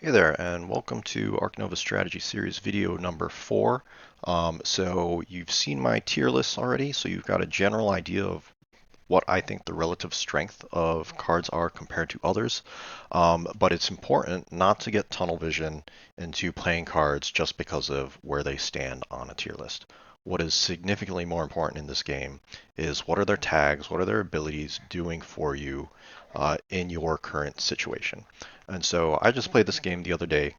Hey there, and welcome to Arc Nova Strategy Series video number 4. So you've seen my tier lists already, so you've got a general idea of what I think the relative strength of cards are compared to others. But it's important not to get tunnel vision into playing cards just because of where they stand on a tier list. What is significantly more important in this game is what are their tags, what are their abilities doing for you in your current situation. And so I just played this game the other day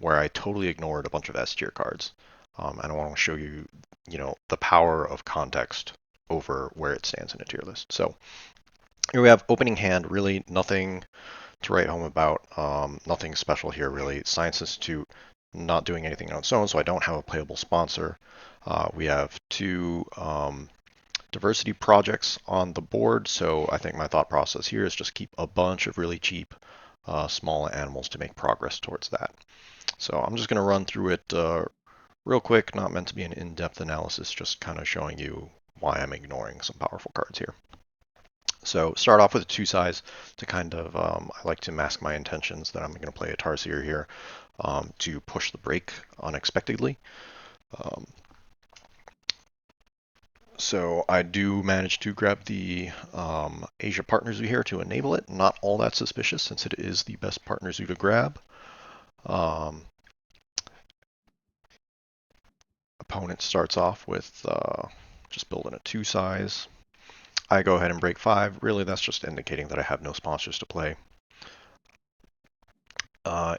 where I totally ignored a bunch of S tier cards. And I want to show you, the power of context over where it stands in a tier list. So here we have opening hand, really nothing to write home about, nothing special here really. Science Institute not doing anything on its own, so I don't have a playable sponsor. We have two diversity projects on the board, so I think my thought process here is just keep a bunch of really cheap small animals to make progress towards that. So I'm just going to run through it real quick, not meant to be an in-depth analysis, just kind of showing you why I'm ignoring some powerful cards here. So start off with a 2 size to kind of, I like to mask my intentions that I'm going to play a Tarsier here to push the break unexpectedly. Um, so I do manage to grab the Asia Partner Zoo here to enable it. Not all that suspicious since it is the best Partner Zoo to grab. Um, Opponent starts off with just building a 2 size. I go ahead and break 5. Really, that's just indicating that I have no sponsors to play.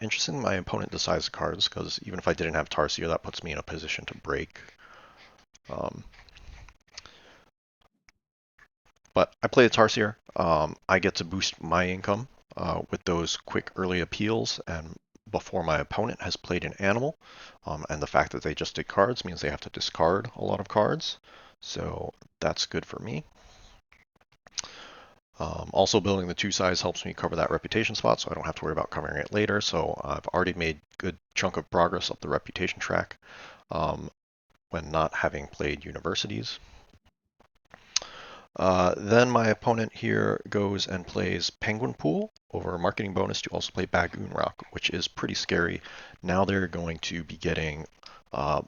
Interesting, my opponent decides the cards, because even if I didn't have Tarsier, that puts me in a position to break. Um, but I play a Tarsier. I get to boost my income with those quick early appeals, and before my opponent has played an animal. And the fact that they just did cards means they have to discard a lot of cards. So that's good for me. Also, building the 2 size helps me cover that reputation spot, so I don't have to worry about covering it later. So I've already made a good chunk of progress up the reputation track when not having played universities. Then my opponent here goes and plays Penguin Pool over a marketing bonus to also play Bagoon Rock, which is pretty scary. Now they're going to be getting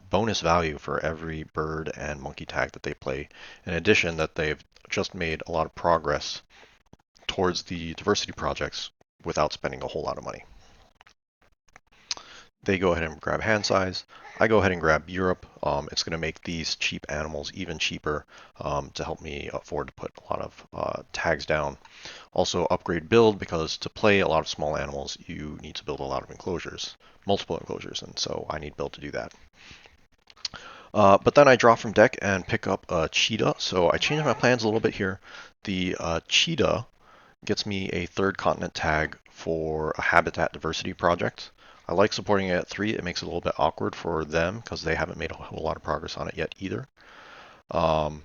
bonus value for every bird and monkey tag that they play. In addition, that they've just made a lot of progress towards the diversity projects without spending a whole lot of money. They go ahead and grab hand size. I go ahead and grab Europe. It's going to make these cheap animals even cheaper to help me afford to put a lot of tags down. Also upgrade build, because to play a lot of small animals you need to build a lot of enclosures, multiple enclosures, and so I need build to do that. But then I draw from deck and pick up a cheetah, so I change my plans a little bit here. The cheetah gets me a third continent tag for a habitat diversity project. I like supporting it at 3. It makes it a little bit awkward for them because they haven't made a whole lot of progress on it yet either. Um,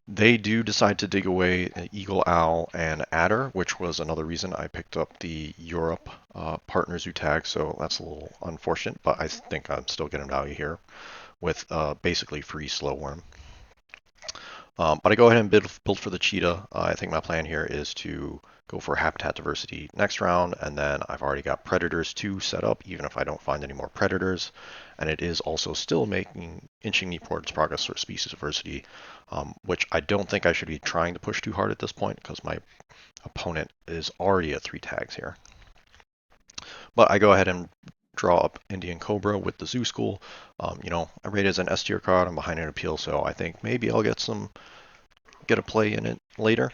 they do decide to dig away Eagle, Owl, and Adder, which was another reason I picked up the Europe Partner Zoo tag, so that's a little unfortunate, but I think I'm still getting value here with basically free Slow Worm. But I go ahead and build for the cheetah. I think my plan here is to go for habitat diversity next round, and then I've already got predators 2 set up, even if I don't find any more predators. And it is also still inching me towards progress for species diversity, which I don't think I should be trying to push too hard at this point because my opponent is already at 3 tags here. But I go ahead and draw up Indian Cobra with the Zoo School. I rate it as an S tier card. I'm behind an appeal, so I think maybe I'll get a play in it later.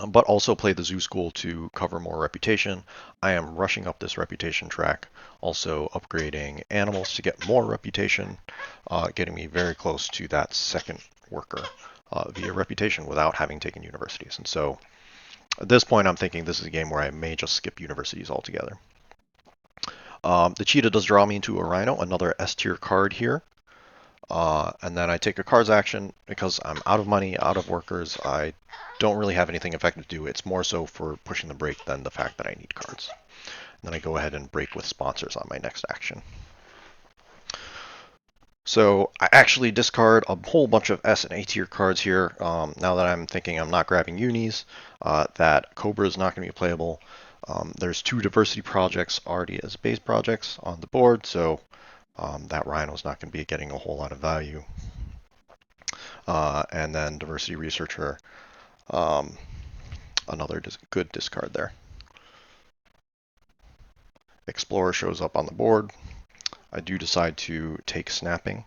But also play the Zoo School to cover more reputation. I am rushing up this reputation track, also upgrading animals to get more reputation, getting me very close to that second worker via reputation without having taken universities. And so at this point, I'm thinking this is a game where I may just skip universities altogether. The cheetah does draw me into a rhino, another S tier card here. And then I take a cards action because I'm out of money, out of workers. I don't really have anything effective to do. It's more so for pushing the break than the fact that I need cards. And then I go ahead and break with sponsors on my next action. So I actually discard a whole bunch of S and A tier cards here. Now that I'm thinking I'm not grabbing unis, that Cobra is not going to be playable. There's two diversity projects already as base projects on the board, so that rhino's not going to be getting a whole lot of value. And then diversity researcher, um, another good discard there. Explorer shows up on the board. I do decide to take snapping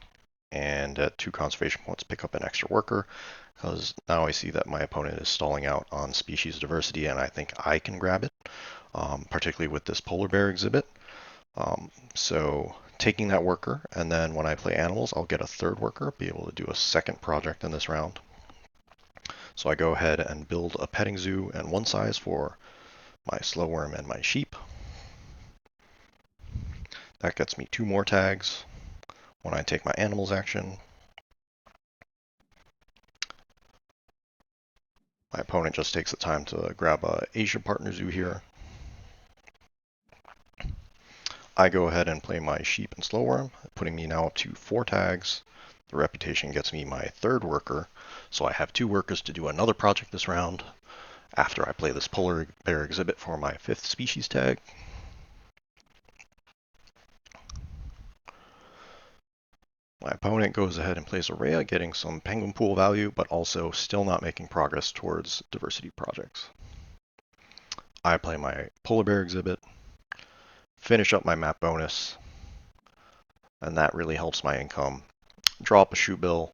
and at 2 conservation points pick up an extra worker, because now I see that my opponent is stalling out on species diversity and I think I can grab it, particularly with this polar bear exhibit. So taking that worker, and then when I play animals, I'll get a third worker, be able to do a second project in this round. So I go ahead and build a petting zoo and one size for my slow worm and my sheep. That gets me 2 more tags. When I take my animals action, my opponent just takes the time to grab a Asia partner zoo here. I go ahead and play my sheep and slow worm, putting me now up to 4 tags. The reputation gets me my third worker, so I have 2 workers to do another project this round after I play this polar bear exhibit for my 5th species tag. My opponent goes ahead and plays Araya, getting some penguin pool value, but also still not making progress towards diversity projects. I play my polar bear exhibit, finish up my map bonus, and that really helps my income. Draw up a shoot bill.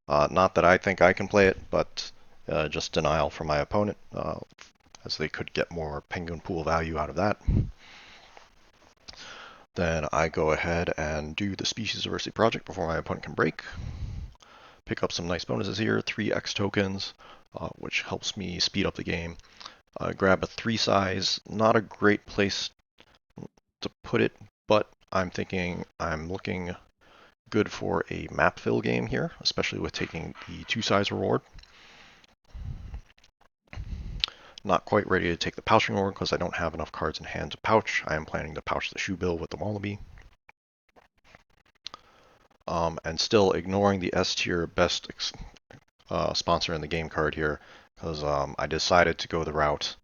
Not that I think I can play it, but just denial from my opponent, as they could get more penguin pool value out of that. Then I go ahead and do the species diversity project before my opponent can break. Pick up some nice bonuses here, 3 X tokens, which helps me speed up the game. Grab a 3 size, not a great place to put it, but I'm thinking I'm looking good for a map fill game here, especially with taking the 2 size reward. Not quite ready to take the pouching reward because I don't have enough cards in hand to pouch. I am planning to pouch the shoe bill with the wallaby. And still ignoring the S tier best sponsor in the game card here, because I decided to go the route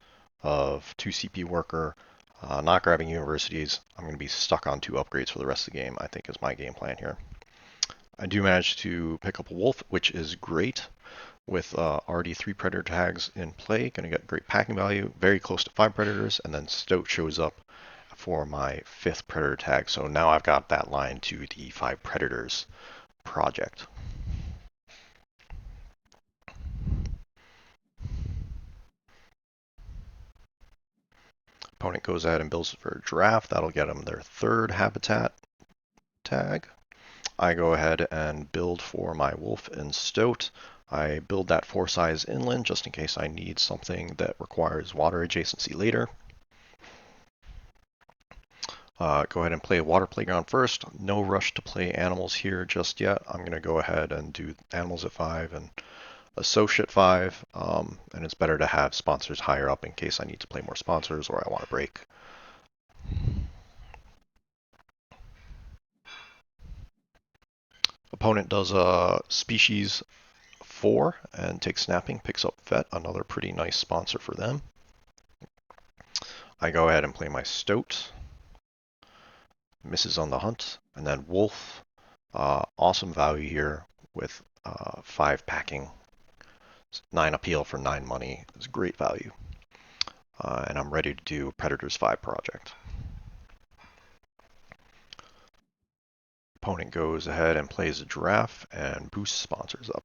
of 2 CP worker, not grabbing universities. I'm going to be stuck on 2 upgrades for the rest of the game, I think is my game plan here. I do manage to pick up a wolf, which is great. With already 3 predator tags in play, going to get great packing value, very close to 5 predators, and then Stoat shows up for my 5th predator tag. So now I've got that line to the 5 predators project. Opponent goes ahead and builds for a giraffe. That'll get them their 3rd habitat tag. I go ahead and build for my wolf and stoat. I build that 4 size inland just in case I need something that requires water adjacency later. Go ahead and play Water Playground first. No rush to play animals here just yet. I'm going to go ahead and do animals at 5 and associate 5. And it's better to have sponsors higher up in case I need to play more sponsors or I want to break. Opponent does a species 4 and takes snapping, picks up vet, another pretty nice sponsor for them. I go ahead and play my stoat. Misses on the hunt, and then wolf. Awesome value here with 5 packing. 9 appeal for 9 money is great value. And I'm ready to do Predators 5 project. Opponent goes ahead and plays a giraffe and boosts sponsors up.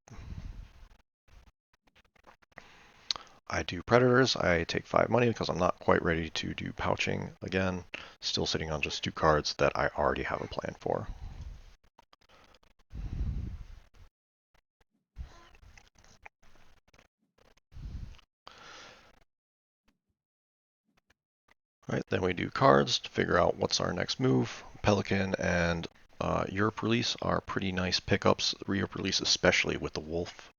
I do Predators. I take 5 money because I'm not quite ready to do pouching again. Still sitting on just 2 cards that I already have a plan for. All right, then we do cards to figure out what's our next move. Pelican and Europe release are pretty nice pickups. Europe release especially with the wolf.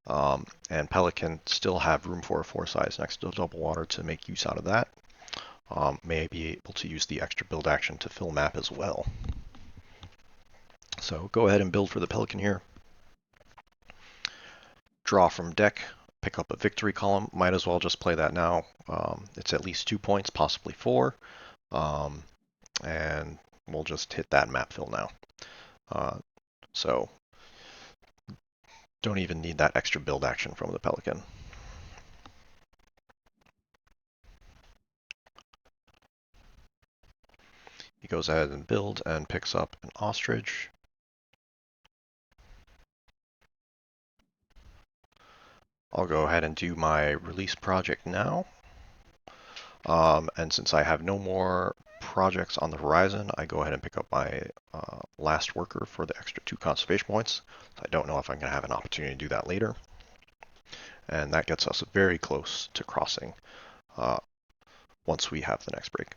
And Pelican still have room for a 4 size next to double water to make use out of that. May be able to use the extra build action to fill map as well. So go ahead and build for the Pelican here. Draw from deck. pick up a victory column. Might as well just play that now. It's at least 2 points, possibly four. Um, and we'll just hit that map fill now. So don't even need that extra build action from the Pelican. He goes ahead and builds and picks up an ostrich. I'll go ahead and do my release project now. And since I have no more projects on the horizon, I go ahead and pick up my last worker for the extra 2 conservation points. I don't know if I'm going to have an opportunity to do that later. And that gets us very close to crossing once we have the next break.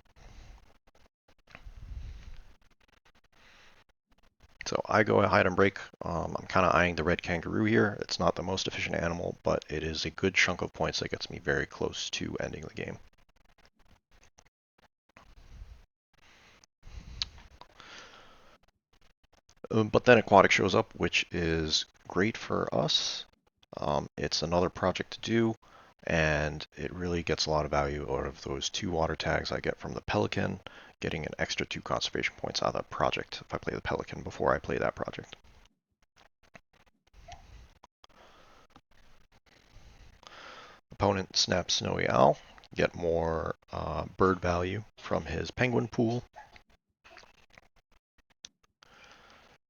So I go ahead and break. I'm kind of eyeing the red kangaroo here. It's not the most efficient animal, but it is a good chunk of points that gets me very close to ending the game. But then aquatic shows up, which is great for us. It's another project to do, and it really gets a lot of value out of those 2 water tags I get from the Pelican, getting an extra 2 conservation points out of that project if I play the Pelican before I play that project. Opponent snaps Snowy Owl, get more bird value from his penguin pool.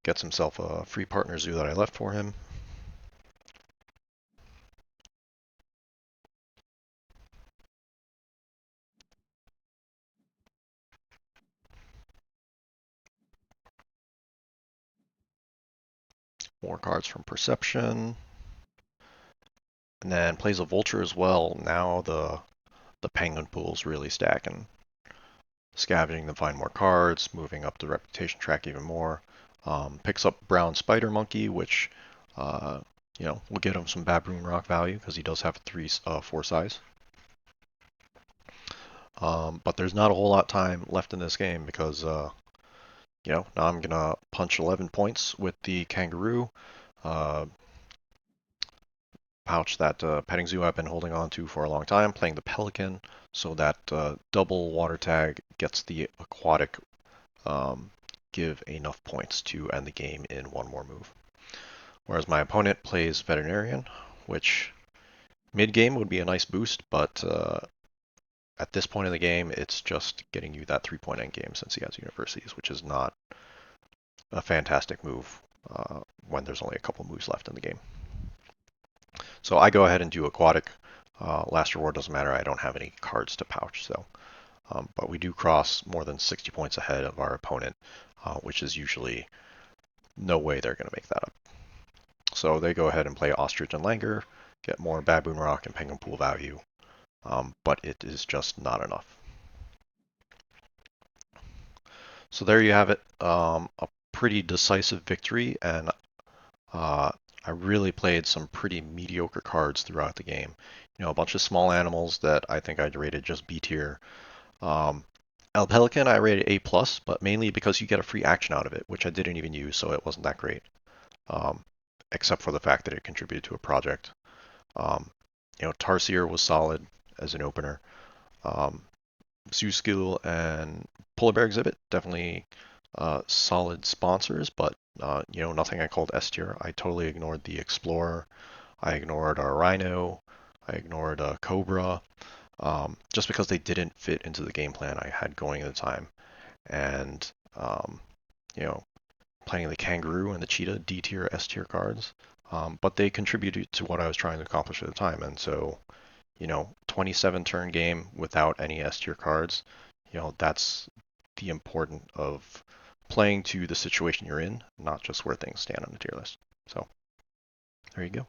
Gets himself a free partner zoo that I left for him. More cards from Perception. And then plays a vulture as well. Now the penguin pool's really stacking. Scavenging to find more cards, moving up the reputation track even more. Picks up brown spider monkey, which will get him some baboon rock value because he does have 4 size. But there's not a whole lot of time left in this game because now I'm gonna punch 11 points with the kangaroo. Pouch that petting zoo I've been holding on to for a long time, playing the Pelican, so that double water tag gets the aquatic give enough points to end the game in 1 more move. Whereas my opponent plays Veterinarian, which mid-game would be a nice boost, but at this point in the game, it's just getting you that 3-point end game since he has universities, which is not a fantastic move when there's only a couple moves left in the game. So I go ahead and do aquatic. Last reward doesn't matter. I don't have any cards to pouch. So, but we do cross more than 60 points ahead of our opponent, which is usually no way they're going to make that up. So they go ahead and play ostrich and langur, get more baboon rock and penguin pool value, but it is just not enough. So there you have it. A pretty decisive victory, and I really played some pretty mediocre cards throughout the game. A bunch of small animals that I think I'd rated just B tier. El Pelican I rated A plus, but mainly because you get a free action out of it, which I didn't even use, so it wasn't that great. Except for the fact that it contributed to a project. Tarsier was solid as an opener. Zoo Skill and Polar Bear Exhibit definitely solid sponsors, but nothing I called S tier. I totally ignored the Explorer. I ignored our Rhino. I ignored Cobra, just because they didn't fit into the game plan I had going at the time. And playing the Kangaroo and the Cheetah, D tier, S tier cards, but they contributed to what I was trying to accomplish at the time. And so, 27 turn game without any S tier cards, that's the important of playing to the situation you're in, not just where things stand on the tier list. So there you go.